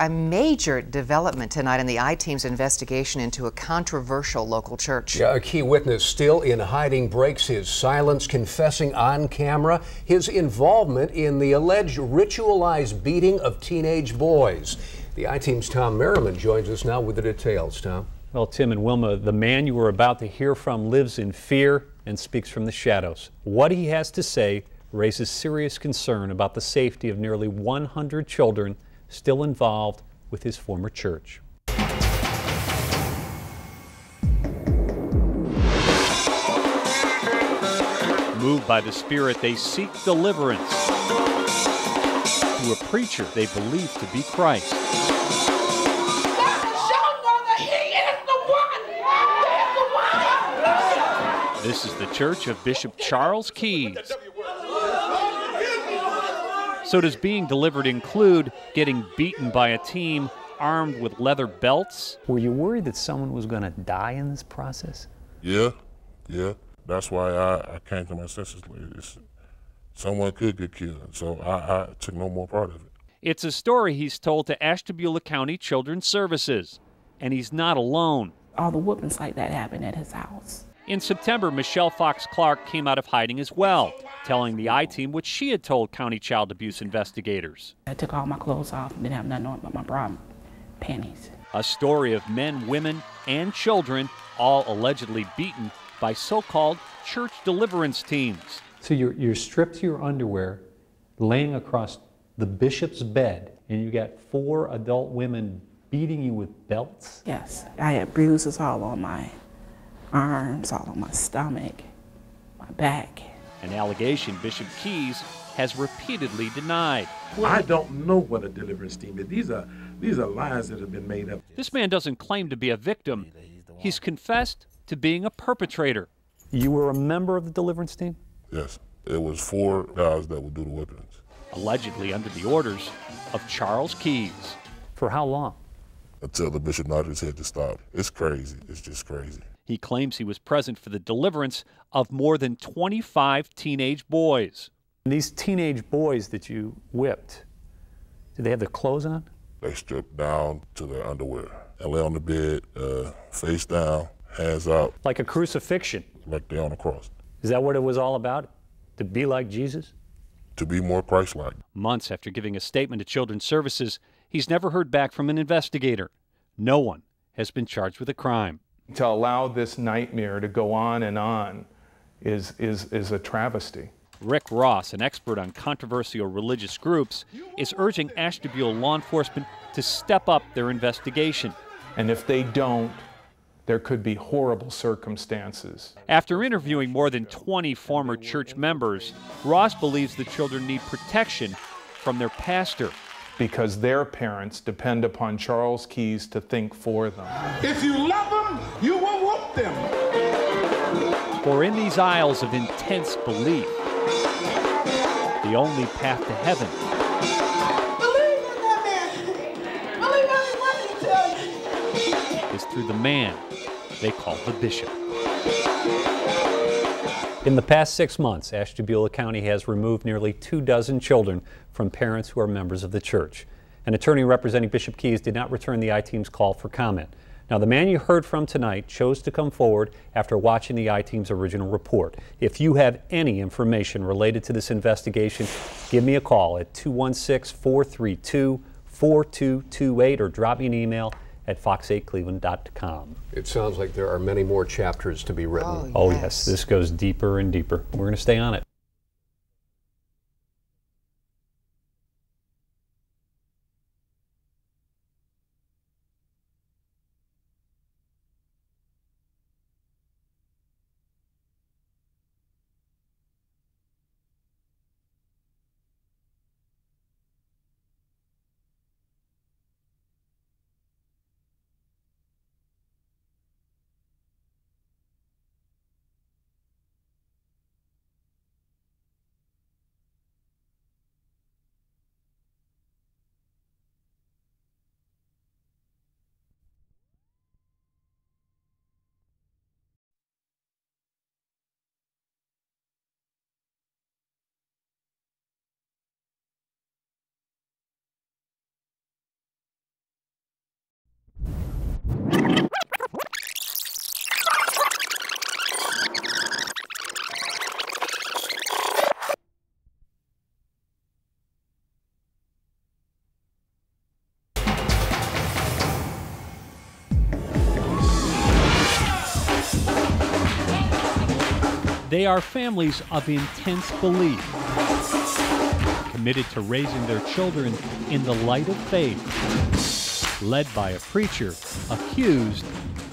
A major development tonight in the I-Team's investigation into a controversial local church. Yeah, a key witness still in hiding breaks his silence, confessing on camera his involvement in the alleged ritualized beating of teenage boys. The I-Team's Tom Merriman joins us now with the details. Tom? Well, Tim and Wilma, the man you were about to hear from lives in fear and speaks from the shadows. What he has to say raises serious concern about the safety of nearly 100 children still involved with his former church. Moved by the Spirit, they seek deliverance through a preacher they believe to be Christ. This is the church of Bishop Charles Keyes. So does being delivered include getting beaten by a team armed with leather belts? Were you worried that someone was going to die in this process? Yeah. That's why I came to my senses. Someone could get killed, so I took no more part of it. It's a story he's told to Ashtabula County Children's Services, and he's not alone. All the whoopings like that happened at his house. In September, Michelle Fox Clark came out of hiding as well, telling the I-Team what she had told county child abuse investigators. I took all my clothes off and didn't have nothing on but my bra and panties. A story of men, women, and children all allegedly beaten by so-called church deliverance teams. So you're stripped to your underwear, laying across the bishop's bed, and you got 4 adult women beating you with belts? Yes, I had bruises all on my arms, all on my stomach, my back. An allegation Bishop Keyes has repeatedly denied. I don't know what a deliverance team is. These are lies that have been made up. This man doesn't claim to be a victim. He's confessed to being a perpetrator. You were a member of the deliverance team? Yes, it was 4 guys that would do the whippings. Allegedly under the orders of Charles Keyes. For how long? Until the bishop nodded his head to stop. It's crazy. It's just crazy. He claims he was present for the deliverance of more than 25 teenage boys. These teenage boys that you whipped, did they have their clothes on? They stripped down to their underwear and lay on the bed, face down, hands out. Like a crucifixion? Like they're on a cross. Is that what it was all about? To be like Jesus? To be more Christ-like. Months after giving a statement to Children's Services, he's never heard back from an investigator. No one has been charged with a crime. To allow this nightmare to go on and on is a travesty. Rick Ross, an expert on controversial religious groups, is urging Ashtabula law enforcement to step up their investigation. And if they don't, there could be horrible circumstances. After interviewing more than 20 former church members, Ross believes the children need protection from their pastor. Because their parents depend upon Charles Keyes to think for them. If you love them, you will whoop them. For in these aisles of intense belief, the only path to heaven Believe in that man. Believe every word he tells you. is through the man they call the bishop. In the past 6 months, Ashtabula County has removed nearly 24 children from parents who are members of the church. An attorney representing Bishop Keyes did not return the I-Team's call for comment. Now, the man you heard from tonight chose to come forward after watching the I-Team's original report. If you have any information related to this investigation, give me a call at 216-432-4228 or drop me an email at fox8cleveland.com. It sounds like there are many more chapters to be written. Oh yes, this goes deeper and deeper. We're going to stay on it. They are families of intense belief, committed to raising their children in the light of faith, led by a preacher accused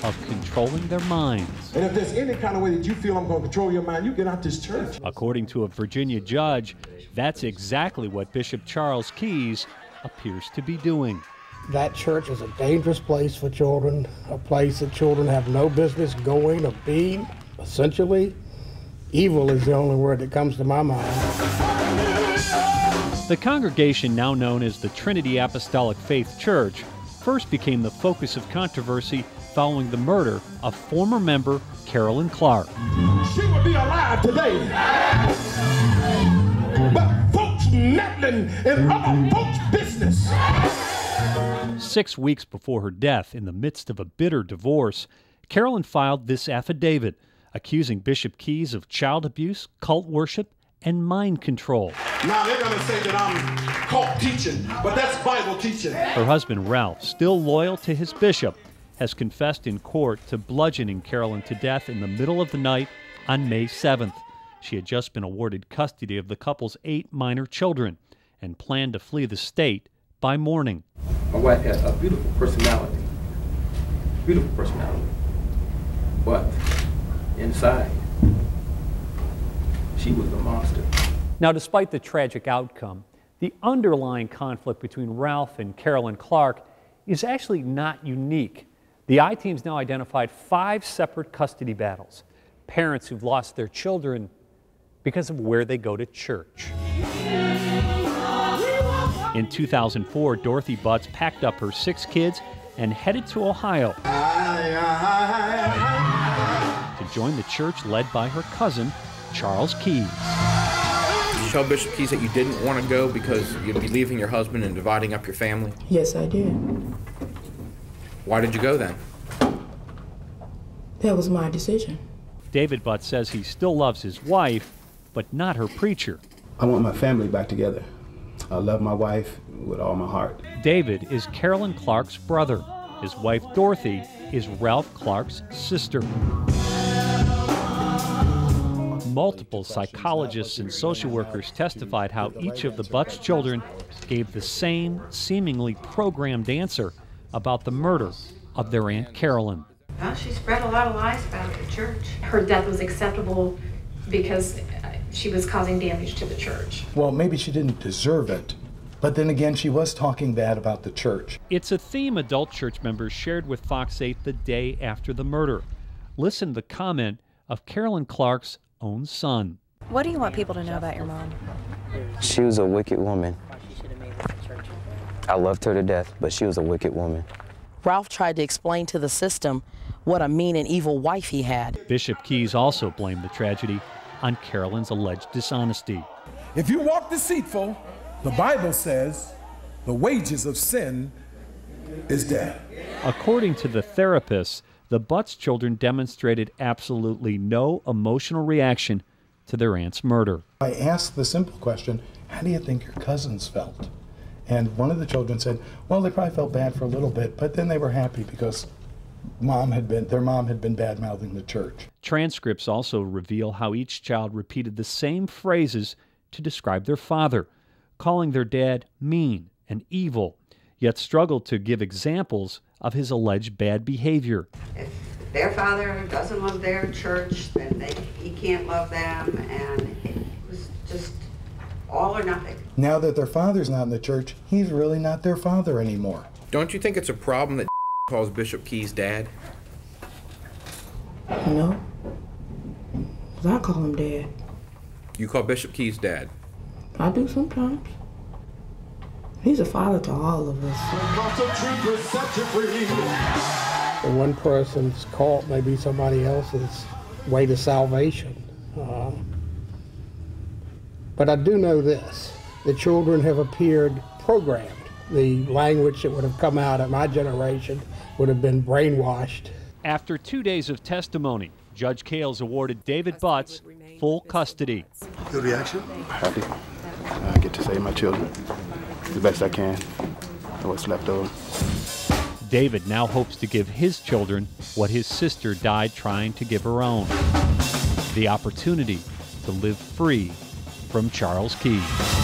of controlling their minds. And if there's any kind of way that you feel I'm going to control your mind, you get out this church. According to a Virginia judge, that's exactly what Bishop Charles Keyes appears to be doing. That church is a dangerous place for children, a place that children have no business going or being. Essentially, evil is the only word that comes to my mind. The congregation, now known as the Trinity Apostolic Faith Church, first became the focus of controversy following the murder of former member Carolyn Clark. She would be alive today. But folks meddling in other folks' business. 6 weeks before her death, in the midst of a bitter divorce, Carolyn filed this affidavit accusing Bishop Keyes of child abuse, cult worship, and mind control. Now they're going to say that I'm cult teaching, but that's Bible teaching. Her husband, Ralph, still loyal to his bishop, has confessed in court to bludgeoning Carolyn to death in the middle of the night on May 7th. She had just been awarded custody of the couple's 8 minor children and planned to flee the state by morning. My wife had a beautiful personality, but inside, she was a monster. Now, despite the tragic outcome, the underlying conflict between Ralph and Carolyn Clark is actually not unique. The I-Teams now identified 5 separate custody battles. Parents who've lost their children because of where they go to church. In 2004, Dorothy Butts packed up her 6 kids and headed to Ohio to join the church led by her cousin, Charles Keyes. Did you tell Bishop Keyes that you didn't want to go because you'd be leaving your husband and dividing up your family? Yes, I did. Why did you go then? That was my decision. David Butts says he still loves his wife, but not her preacher. I want my family back together. I love my wife with all my heart. David is Carolyn Clark's brother. His wife, Dorothy, is Ralph Clark's sister. Multiple psychologists and social workers testified how each of the Butts children gave the same seemingly programmed answer about the murder of their Aunt Carolyn. Well, she spread a lot of lies about the church. Her death was acceptable because she was causing damage to the church. Well, maybe she didn't deserve it, but then again, she was talking bad about the church. It's a theme adult church members shared with Fox 8 the day after the murder. Listen to the comment of Carolyn Clark's own son. What do you want people to know about your mom? She was a wicked woman. I loved her to death, but she was a wicked woman. Ralph tried to explain to the system what a mean and evil wife he had. Bishop Keyes also blamed the tragedy on Carolyn's alleged dishonesty. If you walk deceitful, the Bible says the wages of sin is death. According to the therapist, the Butts children demonstrated absolutely no emotional reaction to their aunt's murder. I asked the simple question, how do you think your cousins felt? And one of the children said, well, they probably felt bad for a little bit, but then they were happy because their mom had been bad-mouthing the church. Transcripts also reveal how each child repeated the same phrases to describe their father, calling their dad mean and evil, yet struggled to give examples of his alleged bad behavior. If their father doesn't love their church, then he can't love them, and it was just all or nothing. Now that their father's not in the church, he's really not their father anymore. Don't you think it's a problem that calls Bishop Keyes dad? No. I call him dad. You call Bishop Keyes dad? I do sometimes. He's a father to all of us. For one person's cult may be somebody else's way to salvation. But I do know this, the children have appeared programmed. The language that would have come out of my generation would have been brainwashed. After 2 days of testimony, Judge Kales awarded David Butts full custody. Good reaction? Happy. I get to save my children the best I can, what's left over. David now hopes to give his children what his sister died trying to give her own. the opportunity to live free from Charles Keys.